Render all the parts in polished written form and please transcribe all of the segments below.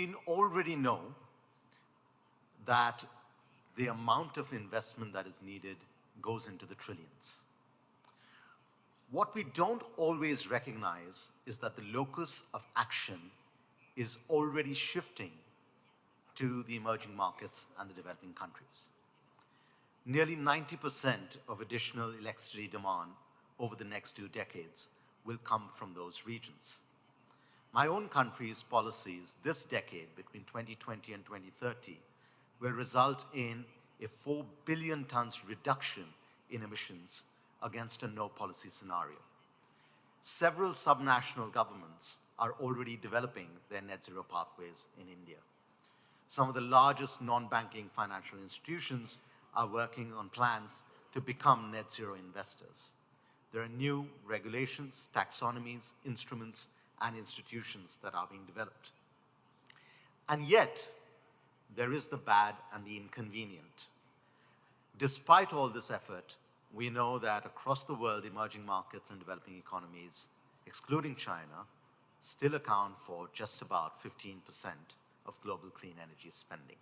we already know that the amount of investment that is needed goes into the trillions. What we don't always recognize is that the locus of action is already shifting to the emerging markets and the developing countries. Nearly 90% of additional electricity demand over the next 2 decades will come from those regions. My own country's policies this decade, between 2020 and 2030, will result in a 4 billion tons reduction in emissions against a no-policy scenario. Several subnational governments are already developing their net zero pathways in India. Some of the largest non-banking financial institutions are working on plans to become net zero investors. There are new regulations, taxonomies, instruments, and institutions that are being developed. And yet, there is the bad and the inconvenient. Despite all this effort, we know that across the world, emerging markets and developing economies, excluding China, still account for just about 15% of global clean energy spending.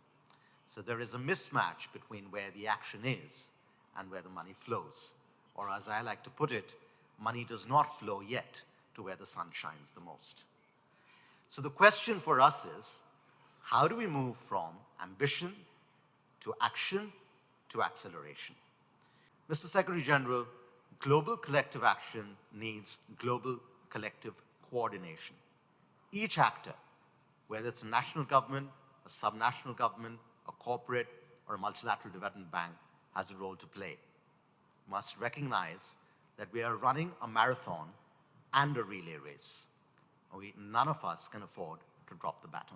So there is a mismatch between where the action is and where the money flows. Or as I like to put it, money does not flow yet to where the sun shines the most. So the question for us is, how do we move from ambition to action to acceleration? Mr. Secretary General, global collective action needs global collective coordination. Each actor, whether it's a national government, a subnational government, a corporate, or a multilateral development bank, has a role to play. We must recognize that we are running a marathon and a relay race. None of us can afford to drop the bat.